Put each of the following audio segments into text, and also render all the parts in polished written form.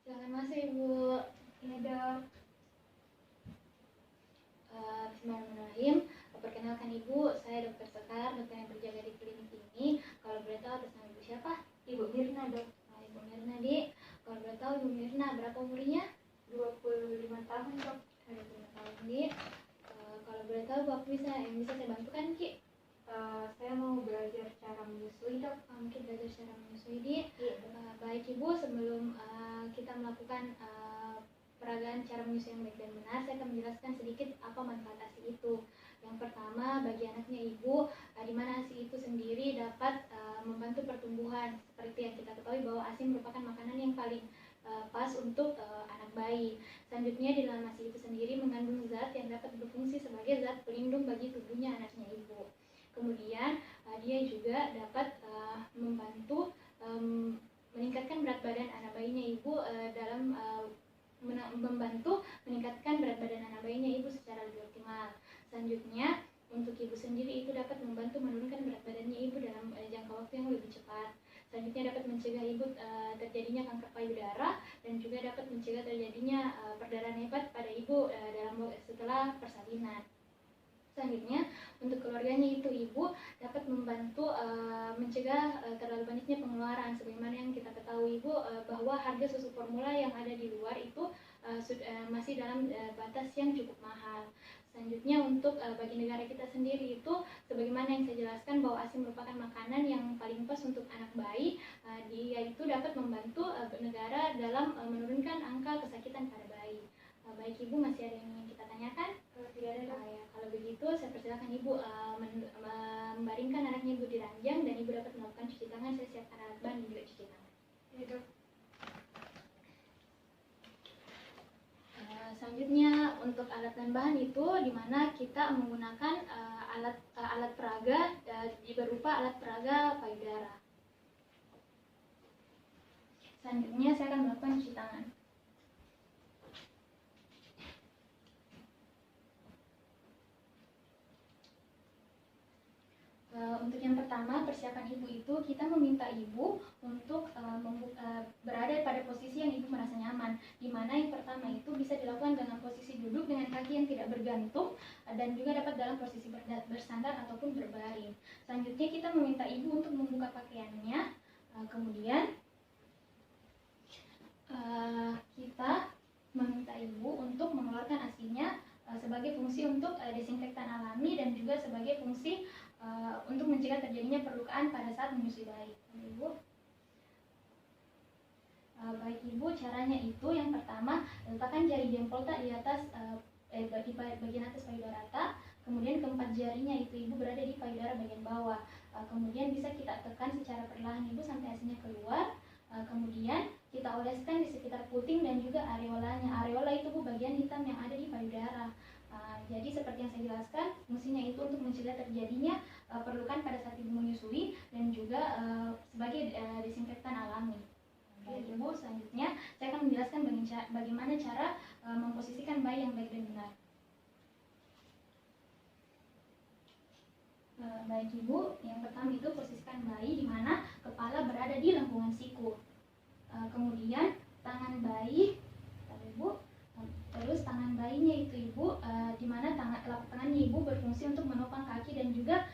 Silakan masuk Ibu. Iya dok. Bismillahirrahmanirrahim. Perkenalkan Ibu, saya Dr. Sekar, dokter yang berjaga di klinik ini. Kalau boleh tahu atas nama Ibu siapa? Ibu Mirna dok. Ibu Mirna, Dik. Kalau boleh tahu Ibu Mirna berapa umurnya? 25 tahun dok. 25 tahun, Dik. Kalau boleh tahu Bu, apa yang bisa saya bantukan, Ki? Saya mau belajar cara menyusui dok. Mungkin belajar cara menyusui, Dik. Iya. Baik Ibu, sebelum kita melakukan peragaan cara menyusui yang baik dan benar, saya akan menjelaskan sedikit apa manfaat ASI itu. Yang pertama, bagi anaknya Ibu, di mana ASI itu sendiri dapat membantu pertumbuhan. Seperti yang kita ketahui bahwa ASI merupakan makanan yang paling pas untuk anak bayi. Selanjutnya, di dalam ASI itu sendiri mengandung zat yang dapat berfungsi sebagai zat pelindung bagi tubuhnya anaknya Ibu. Kemudian dia juga dapat membantu meningkatkan berat badan anak bayinya Ibu dalam membantu meningkatkan berat badan anak bayinya Ibu secara lebih optimal. Selanjutnya, untuk Ibu sendiri itu dapat membantu menurunkan berat badannya Ibu dalam jangka waktu yang lebih cepat. Selanjutnya, dapat mencegah Ibu terjadinya kanker payudara dan juga dapat mencegah terjadinya perdarahan hebat pada Ibu setelah persalinan. Selanjutnya, untuk keluarganya itu Ibu dapat membantu mencegah terlalu banyaknya pengeluaran. Sebagaimana yang kita ketahui Ibu bahwa harga susu formula yang ada di luar itu masih dalam batas yang cukup mahal. Selanjutnya, untuk bagi negara kita sendiri itu sebagaimana yang saya jelaskan bahwa ASI merupakan makanan yang paling pas untuk anak bayi. Dia itu dapat membantu negara dalam menurunkan angka kesakitan pada bayi. Baik Ibu, masih ada yang ingin kita tanyakan? Tidak ada dok. Ya, kalau begitu saya persilakan Ibu membaringkan anaknya Ibu di ranjang dan Ibu dapat melakukan cuci tangan. Saya siapkan alat bahan dan juga cuci tangan. Iya dok. Selanjutnya, untuk alat dan bahan itu di mana kita menggunakan alat peraga berupa alat peraga payudara. Selanjutnya saya akan melakukan cuci tangan. Untuk yang pertama, persiapan Ibu itu kita meminta Ibu untuk berada pada posisi yang Ibu merasa nyaman. Di mana yang pertama itu bisa dilakukan dengan posisi duduk dengan kaki yang tidak bergantung dan juga dapat dalam posisi bersandar ataupun berbaring. Selanjutnya kita meminta Ibu untuk membuka pakaiannya. Kemudian kita meminta Ibu untuk mengeluarkan ASI-nya sebagai fungsi untuk desinfektan alami dan juga sebagai fungsi untuk mencegah terjadinya perlukaan pada saat menyusui bayi. Ibu, baik Ibu, caranya itu yang pertama, letakkan jari jempol di atas di bagian atas payudara rata, kemudian keempat jarinya itu Ibu berada di payudara bagian bawah. Kemudian bisa kita tekan secara perlahan Ibu sampai ASI-nya keluar. Kemudian kita oleskan di sekitar puting dan juga areolanya. Areola itu Bu bagian hitam yang ada di payudara. Jadi seperti yang saya jelaskan, fungsinya itu untuk mencegah terjadinya perlukaan pada saat Ibu menyusui dan juga sebagai desinfektan alami. Baik Ibu, selanjutnya saya akan menjelaskan bagaimana cara memposisikan bayi yang baik dan benar. Baik Ibu, yang pertama itu posisikan bayi di mana kepala berada di lengkungan siku. Kemudian tangan bayi, Ibu, terus tangan bayinya itu Ibu, di mana telapak tangannya Ibu berfungsi untuk menopang kaki dan juga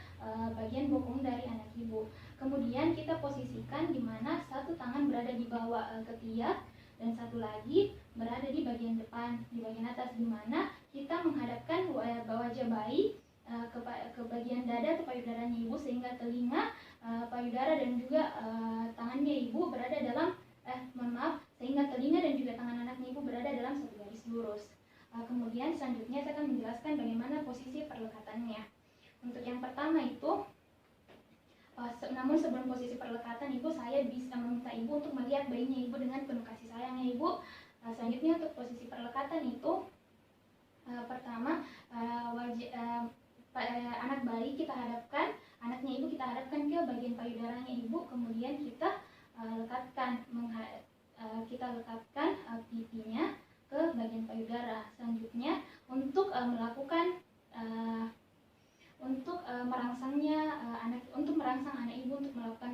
bagian bokong dari anak Ibu. Kemudian kita posisikan di mana satu tangan berada di bawah ketiak dan satu lagi berada di bagian depan, di bagian atas, di mana kita menghadapkan wajah bayi ke bagian dada atau payudaranya Ibu sehingga telinga, payudara dan juga tangannya Ibu berada dalam sehingga telinga dan juga tangan anaknya Ibu berada dalam satu garis lurus. Kemudian selanjutnya saya akan menjelaskan bagaimana posisi perlekatannya. Untuk yang pertama itu, namun sebelum posisi perlekatan Ibu, saya bisa meminta Ibu untuk melihat bayinya Ibu dengan penuh kasih sayangnya Ibu. Selanjutnya untuk posisi perlekatan itu, pertama anak bayi kita hadapkan, anaknya Ibu kita hadapkan ke bagian payudaranya Ibu, kemudian kita lekatkan pipinya ke bagian payudara. Selanjutnya untuk melakukan merangsang anak Ibu untuk melakukan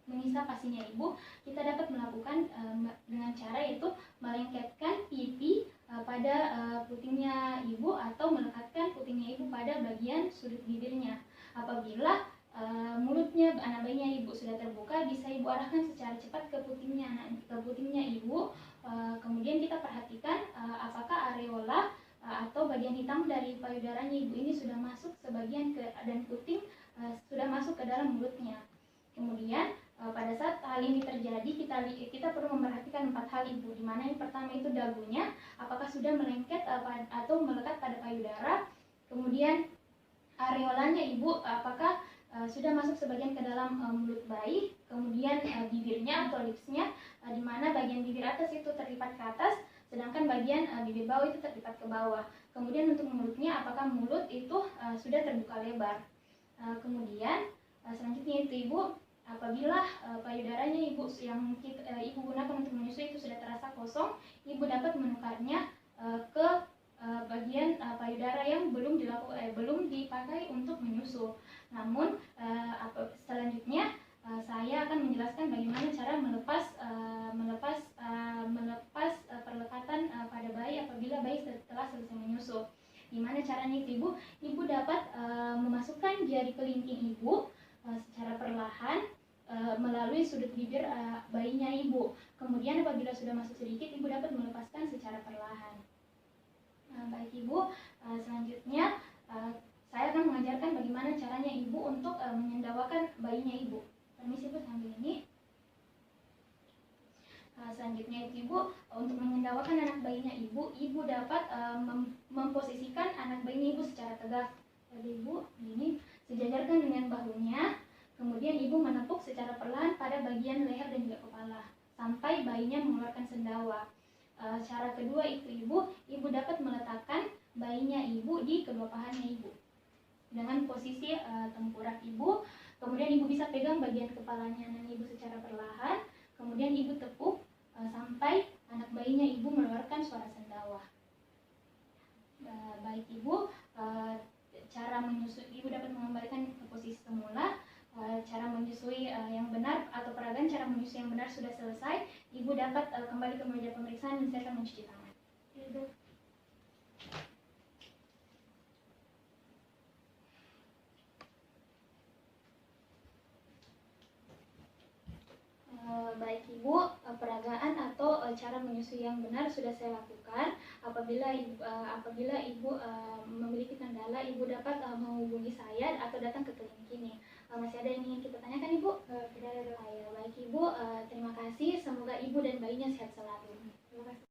mengisap ASI-nya Ibu, kita dapat melakukan pada bagian sudut bibirnya. Apabila mulutnya anak bayinya ibu sudah terbuka, bisa ibu arahkan secara cepat ke putingnya ibu. Kemudian kita perhatikan apakah areola atau bagian hitam dari payudaranya ibu ini sudah masuk sebagian dan puting sudah masuk ke dalam mulutnya. Kemudian pada saat hal ini terjadi, kita perlu memperhatikan 4 hal ibu, di mana yang pertama itu dagunya, apakah sudah melengket atau melekat pada payudara. Kemudian areolanya ibu, apakah sudah masuk sebagian ke dalam mulut bayi. Kemudian bibirnya atau lipsnya, di mana bagian bibir atas itu terlipat ke atas, sedangkan bagian bibir bawah itu terlipat ke bawah. Kemudian untuk mulutnya, apakah mulut itu sudah terbuka lebar. Kemudian selanjutnya itu ibu, apabila payudaranya ibu yang ibu gunakan untuk menyusui itu sudah terasa kosong, ibu dapat menukarnya ke bagian payudara yang belum dipakai untuk menyusu. Namun selanjutnya saya akan menjelaskan bagaimana cara melepas perlekatan pada bayi apabila bayi telah selesai menyusu. Gimana caranya itu ibu dapat memasukkan jari kelingking ibu secara perlahan melalui sudut bibir bayinya ibu. Kemudian apabila sudah masuk sedikit, ibu dapat melepaskan secara perlahan. Baik ibu, selanjutnya saya akan mengajarkan bagaimana caranya ibu untuk menyendawakan bayinya ibu. Permisi ibu, sambil ini. Selanjutnya itu ibu, untuk menyendawakan anak bayinya ibu dapat memposisikan anak bayinya ibu secara tegak. Jadi ibu, ini sejajarkan dengan bahunya. Kemudian ibu menepuk secara perlahan pada bagian leher dan juga kepala sampai bayinya mengeluarkan sendawa. Cara kedua itu ibu dapat meletakkan bayinya ibu di kedua pahanya ibu dengan posisi tengkorak ibu. Kemudian ibu bisa pegang bagian kepalanya anak ibu secara perlahan. Kemudian ibu tepuk sampai anak bayinya ibu mengeluarkan suara sendawa. Baik ibu, cara menyusui ibu dapat mengembalikan ke posisi semula. Cara menyusui yang benar atau peragaan cara menyusui yang benar sudah selesai, ibu dapat kembali ke meja pemeriksaan dan saya akan mencuci tangan. Ibu. Baik ibu, peragaan atau cara menyusui yang benar sudah saya lakukan. Apabila ibu memiliki kendala, ibu dapat menghubungi saya atau datang ke klinik ini. Masih ada yang ingin kita tanyakan ibu? Tidak ada. Baik ibu, terima kasih. Semoga ibu dan bayinya sehat selalu. Terima kasih.